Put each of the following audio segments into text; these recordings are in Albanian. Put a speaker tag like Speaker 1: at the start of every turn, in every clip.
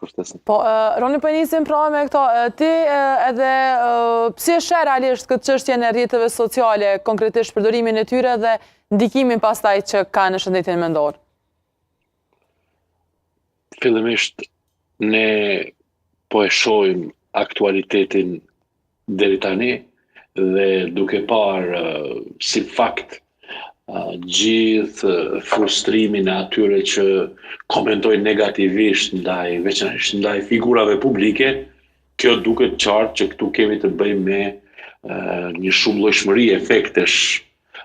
Speaker 1: kushtesin.
Speaker 2: Po, Roni, po nisim pra me këto, ti edhe pse sheh realisht këtë çështje në rrjeteve sociale, konkretisht përdorimin e tyre dhe ndikimin pastaj që ka në shëndetin mendor?
Speaker 1: Fillimisht, ne po e shohim aktualitetin deri tani dhe duke parë si fakt gjithë frustrimin e atyre që komentojnë negativisht veçanërisht ndaj figurave publike, kjo duket qartë që këtu kemi të bëjmë me një shumëllojshmëri efektesh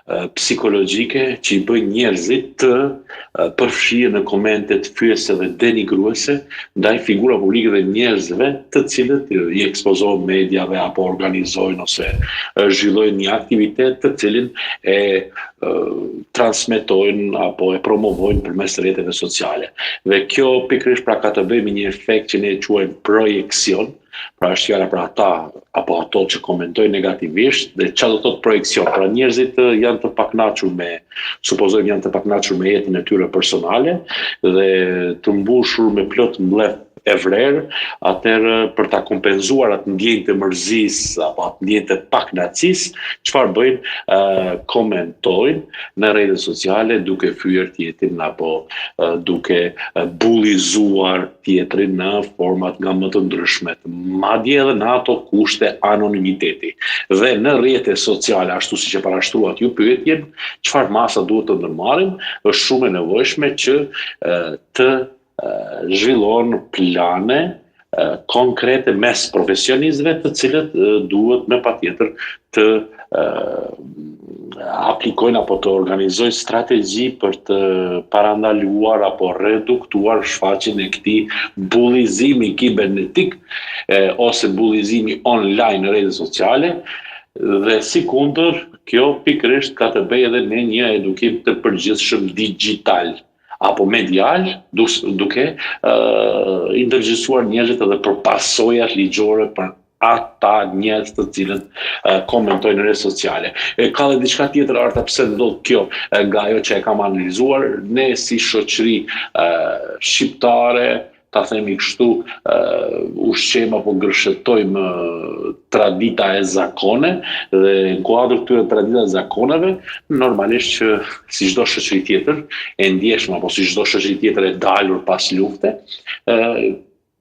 Speaker 1: psikologjike që i bëjnë njerëzit të përfshirë në komentet fyese dhe denigruese ndaj figura publike dhe njerëzve të cilët i ekspozohen mediave apo organizojnë ose zhvillojnë një aktivitet të cilin e transmetojnë apo e promovojnë përmes rrjeteve sociale. Dhe kjo pikërisht pra ka të bëjë me një efekt që ne e quajmë projekcion. Pra është fjala për ata apo ato që komentojnë negativisht dhe çfarë do thotë projekcion. Pra njerëzit janë të pakënaqur supozojmë janë të pakënaqur me jetën e tyre personale dhe të mbushur me plot mbledh e vrerë, atëherë për ta kompenzuar atë ndjenjë të mërzisë apo atë ndjenjë të pakënaqësisë, çfarë bëjnë? Komentojnë në rrjetet sociale duke fyer tjetrin apo duke bullizuar tjetrin në format nga më të ndryshme, madje edhe në ato kushte anonimiteti. Dhe në rrjetet sociale, ashtu siç e parashtruat ju pyetjen, çfarë masa duhet të ndërmarrim, është shumë e nevojshme që të zhvillon plane konkrete mes profesionistëve të cilët duhet me patjetër të aplikojnë apo të organizojnë strategji për të parandaluar apo reduktuar shfaqjen e këtij bullizimi kibernetik ose bullizimi online në rrjetet sociale. Dhe sikundër, kjo pikërisht ka të bëjë edhe me një edukim të përgjithshëm digjital apo medial, duke i ndërgjegjësuar njerëzit edhe për pasojat ligjore për ata njerëz të cilët komentojnë në rrjetet sociale. Ka dhe diçka tjetër arta pse ndodh kjo nga ajo që e kam analizuar, ne si shoqëri shqiptare, ta themi kështu, ushqejmë apo gërshetojmë tradita e zakone dhe në kuadër këtyre tradita e zakoneve, normalisht që si çdo shoqëri tjetër e ndjeshëm apo si çdo shoqëri tjetër e dalur pas lufte,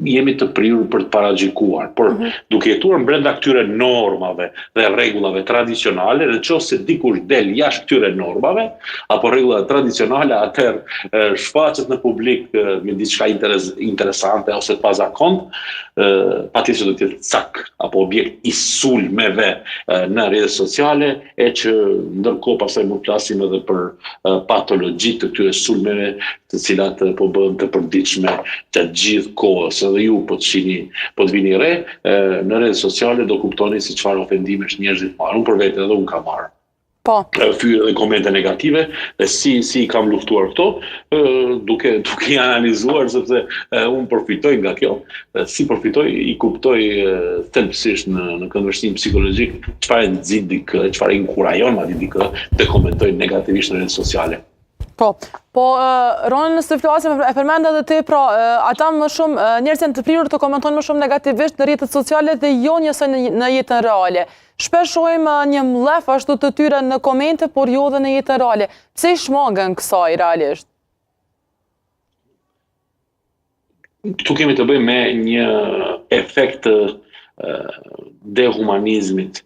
Speaker 1: jemi të prirur për të paragjikuar, por duke jetuar brenda këtyre normave dhe rregullave tradicionale, nëse dikush del jashtë këtyre normave apo rregullave tradicionale, atëherë shfaqet në publik me diçka interesante ose të pazakontë, patjetër që do të jetë cak apo objekt i sulmeve në rrjetet sociale, e që ndërkohë pastaj mund të flasim edhe për patologjitë të këtyre sulmeve, të cilat po bëhen të përditshme gjatë gjithë kohës. Edhe ju po të vini re në rrjetet sociale do kuptoni se çfarë ofendimesh njerëzit marrin. Unë për vete edhe unë kam marrë.
Speaker 2: Po.
Speaker 1: Fyer dhe komente negative dhe si kam luftuar këto, duke i analizuar sepse unë përfitoj nga kjo. Si përfitoj, i kuptoj thelbësisht në këndvështrim psikologjik çfarë nxit dikë, çfarë inkurajon madje dikë të komentojë negativisht në rrjetet sociale.
Speaker 2: Po, Ron, nëse flasim e përmenda dhe ti, pra, ata më shumë, njerëzit janë të prirur të komentojnë më shumë negativisht në rrjetet sociale dhe jo njësoj në jetën reale. Shpesh shohim një mllef ashtu të tyre në komente, por jo dhe në jetën reale. Pse i shmangen kësaj realisht?
Speaker 1: Këtu kemi të bëjmë me një efekt dehumanizmit